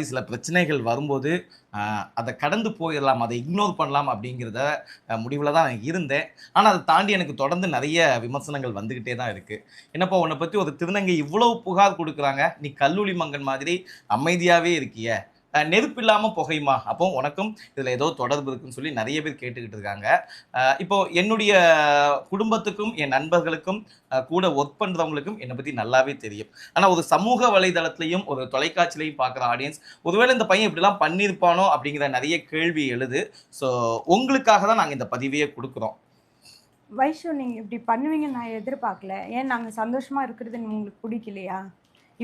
சில பிரச்சனைகள் வரும்போது அதை கடந்து போயிடலாம், அதை இக்னோர் பண்ணலாம் அப்படிங்கிறத முடிவில் தான் நான் இருந்தேன். ஆனால் அதை தாண்டி எனக்கு தொடர்ந்து நிறைய விமர்சனங்கள் வந்துக்கிட்டே தான் இருக்குது. என்னப்பா உன்னை பற்றி ஒரு திருநங்கை இவ்வளவு புகார் கொடுக்குறாங்க, நீ கல்லூலி மங்கன் மாதிரி அமைதியாகவே இருக்கிய, நெருப்பு இல்லாமல் புகையுமா, அப்போ உனக்கும் இதில் ஏதோ தொடர்பு இருக்குன்னு சொல்லி நிறைய பேர் கேட்டுக்கிட்டு இருக்காங்க. இப்போ என்னுடைய குடும்பத்துக்கும் என் நண்பர்களுக்கும் கூட ஒர்க் பண்ணுறவங்களுக்கும் என்னை பற்றி நல்லாவே தெரியும். ஆனால் ஒரு சமூக வலைதளத்திலையும் ஒரு தொலைக்காட்சியிலையும் பார்க்குற ஆடியன்ஸ் ஒருவேளை இந்த பையன் இப்படிலாம் பண்ணியிருப்பானோ அப்படிங்கிற நிறைய கேள்வி எழுது. ஸோ உங்களுக்காக தான் நாங்கள் இந்த பதிவையே கொடுக்குறோம். வைஷு, நீங்க இப்படி பண்ணுவீங்கன்னு நான் எதிர்பார்க்கல. ஏன் நாங்க சந்தோஷமா இருக்கிறது உங்களுக்கு பிடிக்கலையா?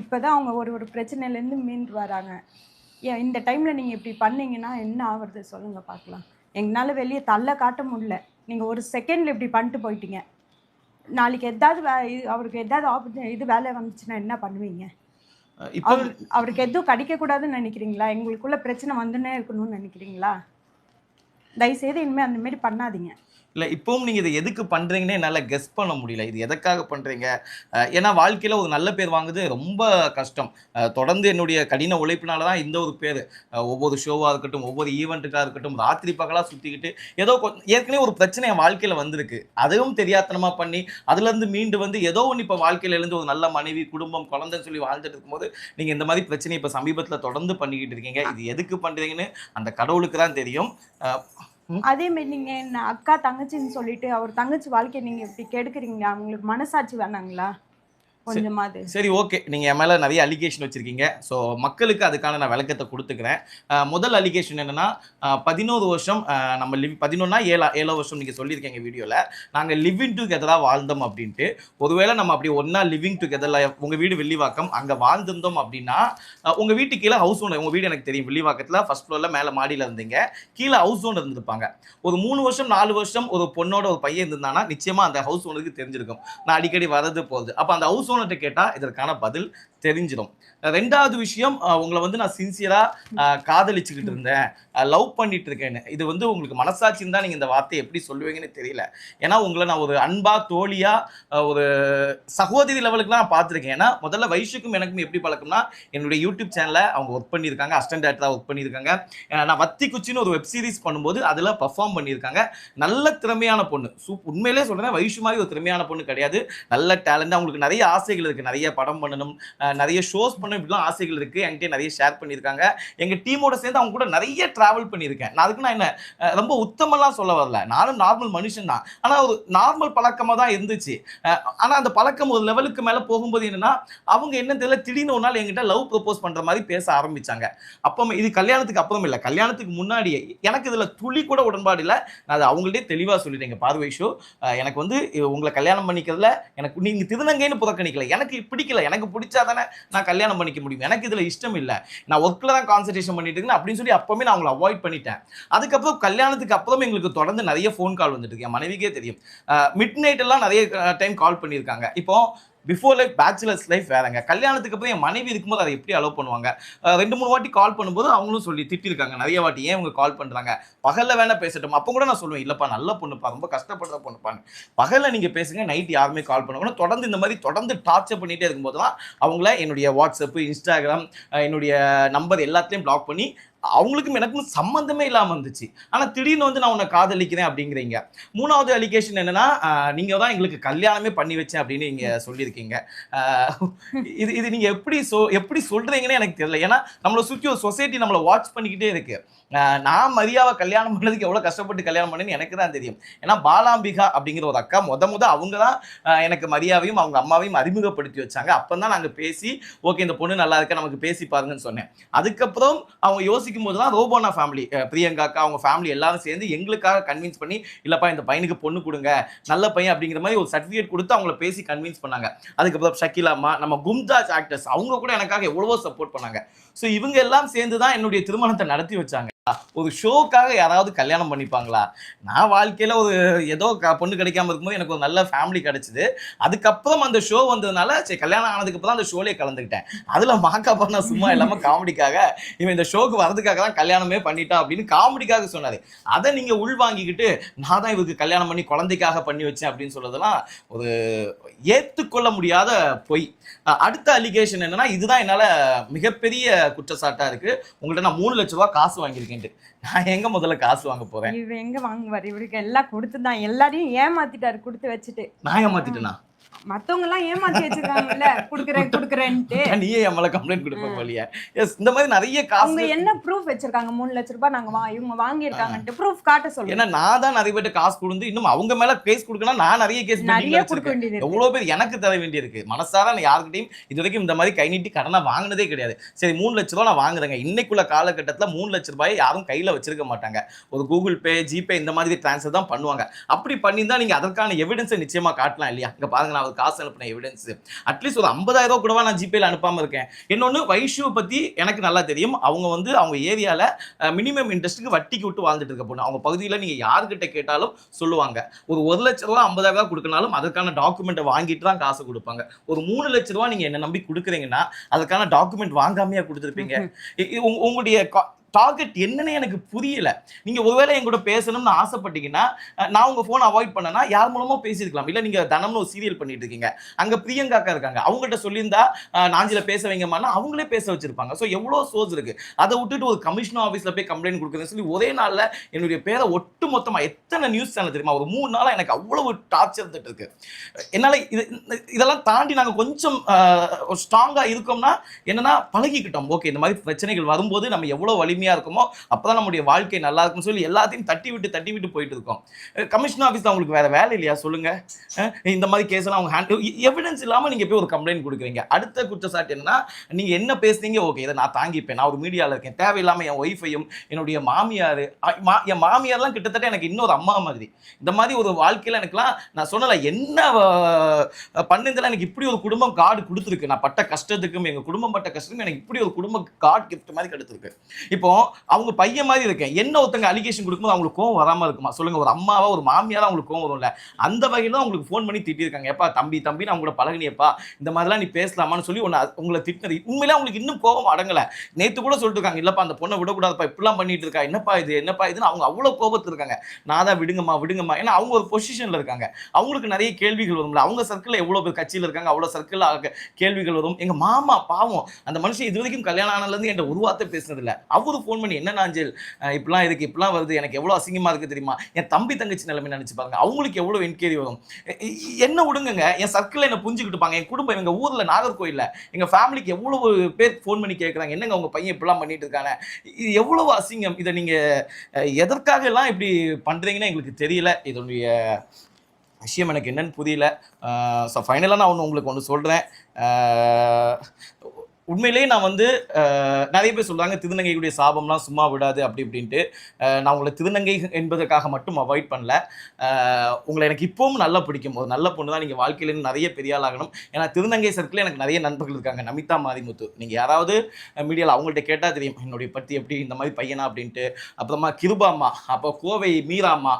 இப்பதான் அவங்க ஒரு ஒரு பிரச்சனையிலேருந்து மீண்டு வராங்க. ஏன் இந்த டைம்ல நீங்க இப்படி பண்ணீங்கன்னா என்ன ஆகுறது சொல்லுங்க பார்க்கலாம். எங்களால வெளியே தள்ள காட்ட முடியல. நீங்க ஒரு செகண்ட்ல இப்படி பண்ணிட்டு போயிட்டீங்க. நாளைக்கு ஏதாவது அவருக்கு ஏதாவது வேலை வந்துச்சுன்னா என்ன பண்ணுவீங்க? இப்போ அவருக்கு எதுவும் கிடைக்கக்கூடாதுன்னு நினைக்கிறீங்களா? எங்களுக்குள்ள பிரச்சனை வந்துன்னே இருக்கணும்னு நினைக்கிறீங்களா? தயவுசெய்து இனிமேல் அந்த மாதிரி பண்ணாதீங்க. இல்லை, இப்பவும் நீங்கள் இதை எதுக்கு பண்ணுறீங்கன்னே என்னால் கெஸ் பண்ண முடியல. இது எதுக்காக பண்ணுறீங்க? ஏன்னா வாழ்க்கையில் ஒரு நல்ல பேர் வாங்குறது ரொம்ப கஷ்டம். தொடர்ந்து என்னுடைய கடின உழைப்பினால தான் இந்த ஒரு பேர். ஒவ்வொரு ஷோவாக இருக்கட்டும், ஒவ்வொரு ஈவெண்ட்டுக்காக இருக்கட்டும், ராத்திரி பகலாக சுற்றிக்கிட்டு ஏதோ ஏற்கனவே ஒரு பிரச்சனை என் வாழ்க்கையில் வந்திருக்கு. அதுவும் தெரியாத்தனமாக பண்ணி அதுலேருந்து மீண்டு வந்து ஏதோ ஒன்று இப்போ வாழ்க்கையில் எழுந்து ஒரு நல்ல மனைவி, குடும்பம், குழந்தைன்னு சொல்லி வாழ்ந்துட்டு இருக்கும்போது நீங்கள் இந்த மாதிரி பிரச்சனை இப்போ சமீபத்தில் தொடர்ந்து பண்ணிக்கிட்டு இருக்கீங்க. இது எதுக்கு பண்ணுறீங்கன்னு அந்த கடவுளுக்கு தான் தெரியும். அதே மாதிரி நீங்க என்ன அக்கா தங்கச்சின்னு சொல்லிட்டு அவர் தங்கச்சி வாழ்க்கையை நீங்க இப்படி கெடுக்குறீங்க. அவங்களுக்கு மனசாட்சி வேணாங்களா கொஞ்சமாவது? சரி, ஓகே. நீங்கள் என் மேலே நிறைய அலிகேஷன் வச்சுருக்கீங்க. ஸோ மக்களுக்கு அதுக்கான நான் விளக்கத்தை கொடுத்துக்கிறேன். முதல் அலிகேஷன் என்னென்னா, 11 வருஷம் நம்ம 11னா 7 வருஷம் நீங்கள் சொல்லியிருக்கீங்க வீடியோவில். நாங்கள் லிவிங் டுகெதராக வாழ்ந்தோம் அப்படின்ட்டு. ஒருவேளை நம்ம அப்படி ஒன்றா லிவிங் டுகெதரில் உங்கள் வீடு வில்லிவாக்கம் அங்கே வாழ்ந்திருந்தோம் அப்படின்னா, உங்கள் வீட்டு கீழே ஹவுஸ் ஓனர், உங்கள் வீடு எனக்கு தெரியும் வில்லிவாக்கத்தில் ஃபர்ஸ்ட் ஃப்ளோரில் மேலே மாடியில் இருந்தீங்க, கீழே ஹவுஸ் ஓனர் இருந்திருப்பாங்க. ஒரு 3 வருஷம் 4 வருஷம் ஒரு பொண்ணோட ஒரு பையன் இருந்தானா நிச்சயமாக அந்த ஹவுஸ் ஓனருக்கு தெரிஞ்சிருக்கும் நான் அடிக்கடி வரது போகுது. அப்போ அந்த ஹவுஸ் ஓனர்கிட்ட கேட்டால் இதற்கான பதில் தெரிஞ்சிடும். ரெண்டாவது விஷயம், உங்களை வந்து நான் சின்சியராக காதலிச்சுக்கிட்டு இருந்தேன், லவ் பண்ணிட்டு இருக்கேன்னு. இது வந்து உங்களுக்கு மனசாட்சின்னு தான் நீங்கள் இந்த வார்த்தையை எப்படி சொல்லுவீங்கன்னு தெரியல. ஏன்னா உங்களை நான் ஒரு அன்பா, தோழியா, ஒரு சகோதரி லெவலுக்குலாம் நான் பார்த்துருக்கேன். ஏன்னா முதல்ல வைஷுக்கும் எனக்கும் எப்படி பழக்கம்னா, என்னுடைய யூடியூப் சேனலில் அவங்க ஒர்க் பண்ணியிருக்காங்க, அசிஸ்டன்ட் டேரக்டராக ஒர்க் பண்ணியிருக்காங்க. நான் வத்தி குச்சின்னு ஒரு வெப் சீரிஸ் பண்ணும்போது அதில் பர்ஃபார்ம் பண்ணியிருக்காங்க. நல்ல திறமையான பொண்ணு. உண்மையிலே சொல்கிறேன், வைஷு மாதிரி ஒரு திறமையான பொண்ணு கிடையாது. நல்ல டேலண்ட். அவங்களுக்கு நிறைய ஆசைகள் இருக்குது, நிறைய படம் பண்ணணும், நிறைய ஷோஸ் பண்ண இப்படிலாம் ஆசைகள் இருக்குது. என்கிட்ட நிறைய ஷேர் பண்ணியிருக்காங்க. எங்கள் டீமோட சேர்ந்து அவங்க கூட நிறைய ட்ராவல் பண்ணியிருக்கேன். நான் அதுக்கு நான் என்ன ரொம்ப உத்தமெல்லாம் சொல்ல வரல, நானும் நார்மல் மனுஷன் தான். ஆனால் ஒரு நார்மல் பழக்கமாக தான் இருந்துச்சு. ஆனால் அந்த பழக்கம் ஒரு லெவலுக்கு மேலே போகும்போது என்னன்னா, அவங்க என்ன தெரியல, திடீர்னு ஒரு நாள் என்கிட்ட லவ் ப்ரப்போஸ் பண்ணுற மாதிரி பேச ஆரம்பிச்சாங்க. அப்போ இது கல்யாணத்துக்கு அப்புறம் இல்லை, கல்யாணத்துக்கு முன்னாடியே. எனக்கு இதில் துளி கூட உடன்பாடு இல்லை. நான் அது அவங்கள்ட்டே தெளிவாக சொல்லிட்டேங்க, பார்வை ஷோ எனக்கு வந்து உங்களை கல்யாணம் பண்ணிக்கிறதுல எனக்கு நீங்கள் திருநங்கைன்னு புறக்கணிக்கல, எனக்கு பிடிக்கல, எனக்கு பிடிச்சாதானே நான் கல்யாணம் பண்ணிக்க முடியும், எனக்கு இதுல இஷ்டம் இல்லை, நான் ஒர்க்ல தான் கான்சன்ட்ரேஷன் பண்ணிட்டு இருக்கேன் அப்படின்னு சொல்லி அப்பவே நான் அவங்களை அவாய்ட் பண்ணிட்டேன். அதுக்கப்புறம் கல்யாணத்துக்கு அப்புறம் எங்களுக்கு தொடர்ந்து நிறைய ஃபோன் கால் வந்துட்டு இருக்கு. என் மனைவிக்கே தெரியும், மிட் நைட் எல்லாம் நிறைய டைம் கால் பண்ணியிருக்காங்க. இப்போ பிஃபோர் லைஃப் பேச்சுலர்ஸ் லைஃப் வேறங்க. கல்யாணத்துக்கு அப்புறம் என் மனைவி இருக்கும்போது அதை எப்படி அலோவ் பண்ணுவாங்க? 2-3 வாட்டி கால் பண்ணும்போது அவங்களும் சொல்லி திட்டிருக்காங்க நிறைய வாட்டி, ஏன் இவங்க கால் பண்றாங்க, பகல்ல வேணா பேசட்டும். அப்போ கூட நான் சொல்லுவேன், இல்லப்பா நல்ல பொண்ணுப்பா, ரொம்ப கஷ்டப்படுற பொண்ணுப்பான்னு, பகல்ல நீங்க பேசுங்க, நைட் யாருமே கால் பண்ணுவாங்க. தொடர்ந்து இந்த மாதிரி தொடர்ந்து டார்ச்சர் பண்ணிட்டே இருக்கும்போது தான் அவங்கள என்னுடைய வாட்ஸ்அப், இன்ஸ்டாகிராம், என்னுடைய நம்பர் எல்லாத்தையும் பிளாக் பண்ணி, அவங்களுக்கும் எனக்கும் சம்பந்தமே இல்லாமல் இருந்துச்சு. ஆனால் திடீர்னு வந்து நான் உன்னை காதலிக்கிறேன் அப்படிங்கிறீங்க. 3வது அலிகேஷன் என்னன்னா, நீங்க தான் எங்களுக்கு கல்யாணமே பண்ணி வச்சேன் அப்படின்னு நீங்க சொல்லியிருக்கீங்க. இது நீங்க எப்படி சொல்றீங்கன்னு எனக்கு தெரியல. ஏன்னா நம்மளை சுற்றி ஒரு சொசைட்டி நம்மளை வாட்ச் பண்ணிக்கிட்டே இருக்கு. நான் மரியாவை கல்யாணம் பண்ணதுக்கு எவ்வளோ கஷ்டப்பட்டு கல்யாணம் பண்ணேன்னு எனக்கு தான் தெரியும். ஏன்னா பாலாம்பிகா அப்படிங்கிற ஒரு அக்கா முத அவங்க தான் எனக்கு மரியாவையும் அவங்க அம்மாவையும் அறிமுகப்படுத்தி வச்சாங்க. அப்போ தான் நாங்கள் பேசி, ஓகே இந்த பொண்ணு நல்லா இருக்கா, நமக்கு பேசி பாருங்கன்னு சொன்னேன். அதுக்கப்புறம் அவங்க யோசிக்கும் போது தான் ரோபோனா ஃபேமிலி, பிரியங்காக்கா அவங்க ஃபேமிலி எல்லாரும் சேர்ந்து எங்களுக்காக கன்வின்ஸ் பண்ணி, இல்லப்பா இந்த பையனுக்கு பொண்ணு கொடுங்க, நல்ல பையன் அப்படிங்கிற மாதிரி ஒரு சர்டிஃபிகேட் கொடுத்து அவங்கள பேசி கன்வின்ஸ் பண்ணாங்க. அதுக்கப்புறம் ஷக்கிலா அம்மா, நம்ம கும்தாஜ் ஆக்டர்ஸ் அவங்க கூட எனக்காக எவ்வளவோ சப்போர்ட் பண்ணாங்க. ஸோ இவங்க எல்லாம் சேர்ந்து தான் என்னுடைய திருமணத்தை நடத்தி வச்சாங்க. ஒரு ஷோக்காக யாராவது கல்யாணம் பண்ணிப்பாங்களா? நான் வாழ்க்கையில ஒரு ஏதோ பொண்ணு கிடைக்காம இருக்கும்போது எனக்கு ஒரு நல்ல ஃபேமிலி கிடைச்சது. அதுக்கப்புறம் அந்த ஷோ வந்ததுனால சரி கல்யாணம் ஆனதுக்கு அப்புறம் தான் அந்த ஷோலயே கலந்துக்கிட்டேன். அதுல மாக்காப்பா நான் சும்மா இல்லாம காமெடிக்காக இவன் இந்த ஷோக்கு வரதுக்காக தான் கல்யாணமே பண்ணிட்டான் அப்படின்னு காமெடிக்காக சொன்னாரு. அதை நீங்க உள்வாங்கிக்கிட்டு நான் தான் இவருக்கு கல்யாணம் பண்ணி குழந்தைக்காக பண்ணி வச்சேன் அப்படின்னு சொல்றதெல்லாம் ஒரு ஏத்துக்கொள்ள முடியாத பொய். அடுத்த அலிகேஷன் என்னன்னா இதுதான் என்னால மிகப்பெரிய குற்றச்சாட்டா இருக்கு. உங்கள்ட்ட நான் 3 லட்சம் ரூபாய் காசு வாங்கியிருக்கேன். நான் எங்க முதல்ல காசு வாங்க போறேன்? இவர் எங்க வாங்குவார்? இவருக்கு எல்லாம் கொடுத்துதான் எல்லாரையும் ஏமாத்திட்டாரு கொடுத்து வச்சுட்டு. நான் ஏமாத்திட்டேனா? மத்தவங்க எல்லாம் ஏமாத்தி வச்சிருக்காங்கல்ல குடுக்குறேன்ட்டு. நீயே என் மேல கம்ப்ளைண்ட் கொடுப்ப போலியா? எஸ், இந்த மாதிரி நிறைய அவங்க காசு. என்ன ப்ரூஃப் வச்சிருக்காங்க? 3 லட்சம் ரூபாய் நாங்க இவங்க வாங்கியிருக்காங்கன்ட்டு ப்ரூஃப் காட்ட சொல்லுங்க. ஏன்னா நான் தான் நிறைய பேர்ட்ட காசு கொடுத்து இன்னும் அவங்க மேல கேஸ் கொடுக்கணும். நான் நிறைய கேஸ் நிறைய கொடுக்க வேண்டியது இருக்கு. எவ்வளவு பேர் எனக்கு தர வேண்டியிருக்கு. மனசார நான் யாருக்கிட்டையும் இது வரைக்கும் இந்த மாதிரி கை நீட்டி கடனை வாங்கினதே கிடையாது. சரி 3 லட்ச ரூபாய் நான் வாங்குறேங்க. இன்னைக்குள்ள காலகட்டத்தில் 3 லட்ச ரூபாயை யாரும் கையில வச்சிருக்க மாட்டாங்க. ஒரு கூகுள் பே, ஜிபே இந்த மாதிரி டிரான்ஸ்ஃபர் தான் பண்ணுவாங்க. அப்படி பண்ணி தான் நீங்க அதற்கான எவிடன்ஸை நிச்சயமா காட்டலாம் இல்லையா? இங்க பாருங்க, நான் ஒரு காசு அனுப்பின எவிடன்ஸ் அட்லீஸ்ட் ஒரு 50,000 ரூபாய் கூடவா நான் ஜிபேல அனுப்பாம இருக்கேன். இன்னொன்னு வைஷுவை பத்தி எனக்கு நல்லா தெரியும். அவங்க வந்து அவங்க ஏரியால மினிமம் இன்ட்ரெஸ்ட்டுக்கு வட்டிக்கு விட்டு வாழ்ந்துட்டு இருக்க பொண்ணு. அவங்க பகுதியில் நீங்க யாருக்கிட்ட கேட்டாலும் சொல்லுவாங்க. ஒரு 1 லட்ச ரூபாய் 50,000 ரூபாய் கொடுக்கனாலும் அதற்கான டாக்குமெண்ட்டை வாங்கிட்டு தான் காசு கொடுப்பாங்க. ஒரு 3 லட்ச ரூபாய் நீங்க என்ன நம்பி கொடுக்குறீங்கன்னா அதுக்கான டாக்குமெண்ட் வாங்காமையா கொடுத்துருப்பீங்க. உங்களுடைய டார்கெட் என்னன்னு எனக்கு புரியல. நீங்க ஒருவேளை என் கூட பேசணும்னு ஆசைப்பட்டீங்கன்னா நான் உங்க போன் அவாய்ட் பண்ணனா யார் மூலமா பேசியிருக்கலாம். இல்ல நீங்க தனம்னு ஒரு சீரியல் பண்ணிட்டு இருக்கீங்க, அங்க பிரியங்காக்கா இருக்காங்க, அவங்ககிட்ட சொல்லியிருந்தா நாஞ்சில பேச வைங்கம்மா அவங்களே பேச வச்சிருப்பாங்க. ஸோ எவ்வளோ சோர்ஸ் இருக்கு. அதை விட்டுட்டு ஒரு கமிஷனர் ஆஃபீஸ்ல போய் கம்ப்ளைண்ட் கொடுக்குறேன்னு சொல்லி ஒரே நாள்ல என்னுடைய பேரை ஒட்டு மொத்தமா எத்தனை நியூஸ் சேனல் தெரியுமா, ஒரு 3 நாளா எனக்கு அவ்வளவு டார்ச்சர் தட்டு இருக்கு. என்னால இதெல்லாம் தாண்டி நாங்க கொஞ்சம் ஸ்ட்ராங்கா இருக்கோம்னா என்னன்னா பழகிக்கிட்டோம். ஓகே, இந்த மாதிரி பிரச்சனைகள் வரும்போது நம்ம எவ்வளவு வலிமையா இருக்குமோ அப்பதான் நம்முடைய வாழ்க்கை நல்லா இருக்கும்னு சொல்லி எல்லாத்தையும் தட்டி விட்டு போயிட்டு இருக்கோம். கமிஷன் ஆஃபீஸ்ல உங்களுக்கு வேற வேலை இல்லையா சொல்லுங்க? இந்த மாதிரி கேஸ் எல்லாம் அவங்க எவிடன்ஸ் இல்லாம நீங்க போய் ஒரு கம்ப்ளைண்ட் கொடுக்குறீங்க. அடுத்த குற்றச்சாட்டு என்னன்னா நீங்க என்ன பேசுறீங்க, ஓகே இதை நான் தாங்கிப்பேன், நான் ஒரு மீடியால இருக்கேன், தேவையில்லாம என் ஒய்ஃபையும் என்னுடைய மாமியார் என் மாமியார்லாம் கிட்டத்தட்ட எனக்கு இன்னொரு அம்மா மாதிரி. இந்த மாதிரி ஒரு வாழ்க்கையில எனக்குலாம் நான் சொன்னல என்ன பண்ணதுல எனக்கு இப்படி ஒரு குடும்பம் கார்டு கொடுத்துருக்கு. நான் பட்ட கஷ்டத்துக்கும் எங்க குடும்பம் பட்ட கஷ்டத்துக்கும் எனக்கு இப்படி ஒரு குடும்பம் கார்டு கிஃப்ட் மாதிரி கிடைச்சிருக்கு. இப்போ அவங்க பையன் மாதிரி இருக்கேன். என்ன ஒருத்தங்க அலிகேஷன் கொடுக்கும்போது அவங்களுக்கு கோவம் வராம இருக்குமா சொல்லுங்க? ஒரு அம்மாவா ஒரு மாமியாரா அவங்களுக்கு கோவம் வரும்ல. அந்த வகையில தான் உங்களுக்கு ஃபோன் பண்ணி திட்டிருக்காங்க. எப்பா தம்பி நான் உங்களோட பழகினியப்பா, இந்த மாதிரிலாம் நீ பேசலாமான்னு சொல்லி உங்களை திட்டினது உண்மையிலே அவங்களுக்கு இன்னும் கோபம் அடங்கல. நேத்து கூட சொல்லிட்டு இருக்காங்க, இல்லப்பா அந்த பொண்ணை விடக்கூடாதுப்பா, இப்படிலாம் பண்ணிட்டு இருக்கா, என்னப்பா இதுன்னு அவங்க அவ்வளவு கோபத்தில் இருக்காங்க. நான் தான் விடுங்கம்மா. ஏன்னா அவங்க ஒரு பொசிஷன்ல இருக்காங்க. அவங்களுக்கு நிறைய கேள்விகள் வரும்ல. அவங்க சர்க்கிள் எவ்வளவு பேர் கட்சியில் இருக்காங்க, அவ்வளவு சர்க்கிள் கேள்விகள் வரும். எங்க மாமா பாவம், அந்த மனுஷன் இது வரைக்கும் கல்யாணம் ஆனதுல இருந்து என்கிட்ட ஒரு வார்த்தை பேசினது இல்லை. அவரு ஃபோன் பண்ணி என்ன நாஞ்சல் இப்படிலாம் இருக்கு, இப்படிலாம் வருது, எனக்கு எவ்வளோ அசிங்கமா இருக்கு தெரியுமா, என் தம்பி தங்கச்சி நிலைமை நினைச்சு பாருங்க, அவங்களுக்கு எவ்வளோ என்கொயரி வரும். என்ன விடுங்க, என் சர்க்கிள் என்ன புரிஞ்சுக்கிட்டு இருப்பாங்க. என் குடும்பம் எங்க ஊர்ல நாகர்கோயில்ல எங்க ஃபேமிலிக்கு எவ்வளவு பேர் ஃபோன் பண்ணி கேட்குறாங்க, என்னங்க உங்க பையன் இப்படிலாம் பண்ணிட்டு இருக்காங்க, இது எவ்வளவு அசிங்கம். இதை நீங்க எதற்காக எல்லாம் இப்படி பண்றீங்கன்னு எங்களுக்கு தெரியல. இதனுடைய விஷயம் எனக்கு என்னன்னு புரியல. ஸோ ஃபைனலாக நான் உங்களுக்கு ஒன்று சொல்கிறேன். உண்மையிலேயே நான் வந்து நிறைய பேர் சொல்கிறாங்க திருநங்கையுடைய சாபம்லாம் சும்மா விடாது அப்படி இப்படின்ட்டு. நான் உங்களை திருநங்கை என்பதற்காக மட்டும் அவாய்ட் பண்ணல. உங்களை எனக்கு இப்பவும் நல்லா பிடிக்கும். ஒரு நல்ல பொண்ணு தான். நீங்கள் வாழ்க்கையிலேருந்து நிறைய பெரிய ஆள் ஆகணும். ஏன்னா திருநங்கை சர்க்கிளில் எனக்கு நிறைய நண்பர்கள் இருக்காங்க. நமிதா மாரிமுத்து, நீங்கள் யாராவது மீடியாவில் அவங்கள்ட்ட கேட்டால் தெரியும் என்னுடைய பற்றி எப்படி, இந்த மாதிரி பையனா அப்படின்ட்டு. அப்புறமா கிருபாம்மா, அப்போ கோவை மீராம்மா,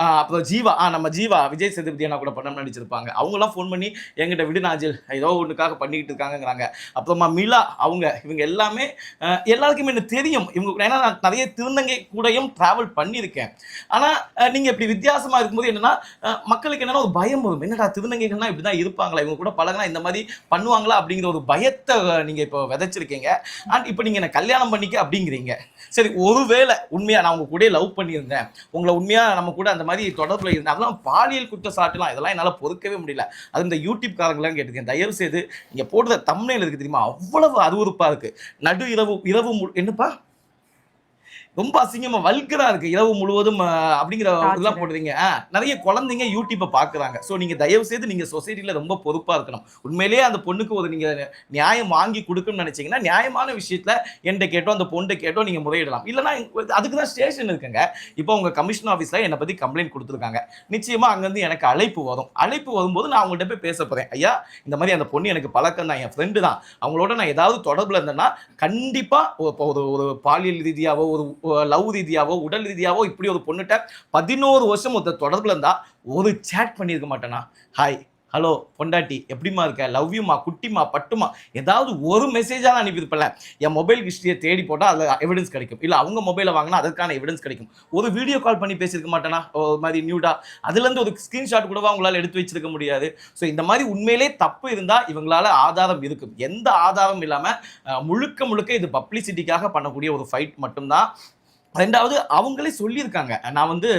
அப்புறம் ஜீவா, நம்ம ஜீவா விஜய் சேதுபதி அண்ணா கூட படம் நடிச்சிருப்பாங்க. அவங்களாம் ஃபோன் பண்ணி என்கிட்ட விடு நாஜில் ஏதோ ஒன்றுக்காக பண்ணிக்கிட்டு இருக்காங்கிறாங்க. அப்புறமா மிலா, இவங்க எல்லாமே எல்லாருக்குமே எனக்கு தெரியும். இவங்க ஏன்னா நான் நிறைய திருநங்கை கூடயும் ட்ராவல் பண்ணியிருக்கேன். ஆனால் நீங்கள் இப்படி வித்தியாசமாக இருக்கும்போது என்னன்னா மக்களுக்கு என்னன்னா ஒரு பயம் வரும். என்னடா திருநங்கைகள்னா இப்படி தான் இருப்பாங்களா, இவங்க கூட பழகினா இந்த மாதிரி பண்ணுவாங்களா அப்படிங்கிற ஒரு பயத்தை நீங்கள் இப்போ விதைச்சிருக்கீங்க. அண்ட் இப்போ நீங்கள் என்ன கல்யாணம் பண்ணிக்க அப்படிங்கிறீங்க. சரி, ஒருவேளை உண்மையாக நான் உங்க கூட லவ் பண்ணியிருந்தேன், உங்களை உண்மையாக நம்ம கூட அந்த மாதிரி தொடர்புல இருந்தால் அதெல்லாம் பாலியல் குற்றச்சாட்டுலாம் இதெல்லாம் என்னால் பொறுக்கவே முடியல. அது இந்த யூடியூப் காரங்களாம் கேட்டுக்கேன், தயவு செய்து நீங்கள் போடுற தம்ப்நெயில் இருக்குது தெரியுமா, அவ்வளவு அருவருப்பாக இருக்குது. நடு இரவு என்னப்பா ரொம்ப அசிங்கமா வல்கரா இருக்கு, இரவு முழுவதும் அப்படிங்கிற இதெல்லாம் போடுறீங்க. நிறைய குழந்தைங்க யூடியூப்பை பாக்குறாங்க. ஸோ நீங்க தயவு செய்து நீங்க சொசைட்டில ரொம்ப பொறுப்பா இருக்கணும். உண்மையிலேயே அந்த பொண்ணுக்கு ஒரு நீங்க நியாயம் வாங்கி கொடுக்கணும்னு நினைச்சீங்கன்னா நியாயமான விஷயத்துல என்கிட்ட கேட்டோ அந்த பொண்ணை கேட்டோ நீங்க முறையிடலாம். இல்லைன்னா அதுக்கு தான் ஸ்டேஷன் இருக்குங்க. இப்போ உங்க கமிஷன் ஆஃபீஸ்ல என்னை பத்தி கம்ப்ளைண்ட் கொடுத்துருக்காங்க. நிச்சயமா அங்கிருந்து எனக்கு அழைப்பு வரும். அழைப்பு வரும்போது நான் அவங்கள்ட்ட போய் பேச போறேன். ஐயா, இந்த மாதிரி அந்த பொண்ணு எனக்கு பழக்கம் தான், என் ஃப்ரெண்டு தான், அவங்களோட நான் ஏதாவது தொடர்புல இருந்தேன்னா கண்டிப்பா ஒரு பாலியல் ரீதியாவோ ஒரு லவ் ரீதியாவோ உடல் ரீதியாவோ இப்படி ஒரு பொண்ணுகிட்ட 11 வருஷம் ஒருத்தர் தொடர்புல இருந்தா ஒரு சேட் பண்ணியிருக்க மாட்டேனா? ஹாய், ஹலோ பொண்டாட்டி எப்படிமா இருக்க, லவ் யூமா, குட்டிமா, பட்டுமா, ஏதாவது ஒரு மெசேஜாக தான் அனுப்பியிருப்பல. என் மொபைல் ஹிஸ்ட்ரியை தேடி போட்டால் அதில் எவிடன்ஸ் கிடைக்கும், இல்லை அவங்க மொபைலை வாங்கினா அதற்கான எவிடன்ஸ் கிடைக்கும். ஒரு வீடியோ கால் பண்ணி பேசியிருக்க மாட்டேனா ஒரு மாதிரி நியூடா? அதுலேருந்து ஒரு ஸ்க்ரீன்ஷாட் கூடவா உங்களால் எடுத்து வச்சிருக்க முடியாது? ஸோ இந்த மாதிரி உண்மையிலே தப்பு இருந்தால் இவங்களால ஆதாரம் இருக்கும். எந்த ஆதாரம் இல்லாமல் முழுக்க முழுக்க இது பப்ளிசிட்டிக்காக பண்ணக்கூடிய ஒரு ஃபைட் மட்டும்தான். ரெண்டாவது அவங்களே சொல்லியிருக்காங்க, நான் வந்து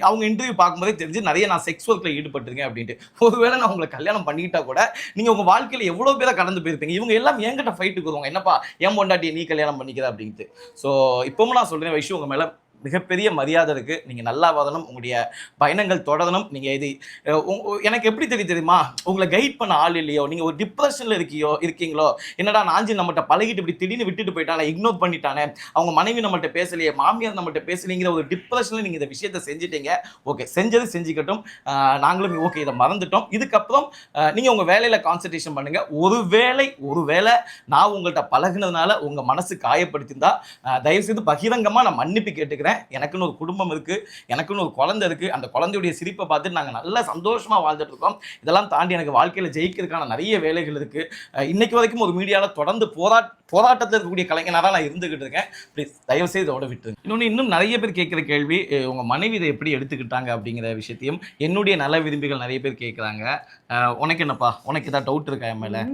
அவங்க இன்டர்வியூ பார்க்கும்போதே தெரிஞ்சு நிறைய நான் செக்ஸ் ஒர்க்கில் ஈடுபட்டிருக்கேன் அப்படின்ட்டு. ஒருவேளை நான் உங்களை கல்யாணம் பண்ணிக்கிட்டா கூட நீங்கள் உங்கள் வாழ்க்கையில் எவ்வளோ பேரை கடந்து போயிருப்பீங்க. இவங்க எல்லாம் என்கிட்ட ஃபைட்டுக்கு வருவாங்க, என்னப்பா என் பொண்டாட்டியை நீ கல்யாணம் பண்ணிக்கிற அப்படின்ட்டு. ஸோ இப்பவும் நான் சொல்கிறேன் விஷயம், உங்கள் மேலே மிகப்பெரிய மரியாதை இருக்கு. நீங்க நல்லா வரணும், உங்களுடைய பயணங்கள் தொடரணும். நீங்க இது எனக்கு எப்படி தெரியுமா, உங்களை கைட் பண்ண ஆள் இல்லையோ, நீங்க ஒரு டிப்ரெஷன்ல இருக்கீங்களோ, என்னடா நாஞ்சி நம்மகிட்ட பழகிட்டு இப்படி திடீர்னு விட்டுட்டு போயிட்டானே, இக்னோர் பண்ணிட்டானே, அவங்க மனைவி நம்மகிட்ட பேசலையே, மாமியார் நம்மகிட்ட பேசலைங்கிற ஒரு டிப்ரெஷன்ல நீங்க இந்த விஷயத்தை செஞ்சுட்டீங்க. ஓகே, செஞ்சது செஞ்சுக்கட்டும். நாங்களும் ஓகே இதை மறந்துட்டோம். இதுக்கப்புறம் நீங்க உங்க வேலையில கான்சன்ட்ரேஷன் பண்ணுங்க. ஒருவேளை நான் உங்கள்கிட்ட பழகினதுனால உங்க மனசு காயப்படுத்திருந்தா தயவு செய்து பகிரங்கமா நான் மன்னிப்பு கேட்டுக்கிறேன். எனக்குன்னு ஒரு குடும்பம் இருக்கு, எனக்குன்னு ஒரு குழந்தை இருக்கு. அந்த குழந்தையுடைய சிரிப்பை பார்த்துட்டு நாங்கள் நல்லா சந்தோஷமா வாழ்ந்துட்டு இருக்கோம். இதெல்லாம் தாண்டி எனக்கு வாழ்க்கையில ஜெயிக்கிறதுக்கான நிறைய வேலைகள் இருக்கு. இன்னைக்கு வரைக்கும் ஒரு மீடியாவில் தொடர்ந்து போராட்டத்தில் இருக்கக்கூடிய கலைஞனாக நான் இருந்துகிட்டு இருக்கேன். ப்ளீஸ் தயவு செய்து இதோட விட்டுருங்க. இன்னும் நிறைய பேர் கேட்குற கேள்வி, உங்க மனைவி இதை எப்படி எடுத்துக்கிட்டாங்க அப்படிங்கிற விஷயத்தையும் என்னுடைய நல விரும்பிகள் நிறைய பேர் கேட்குறாங்க. உனக்கு என்னப்பா, உனக்கு ஏதாவது டவுட் இருக்கா என் மேல?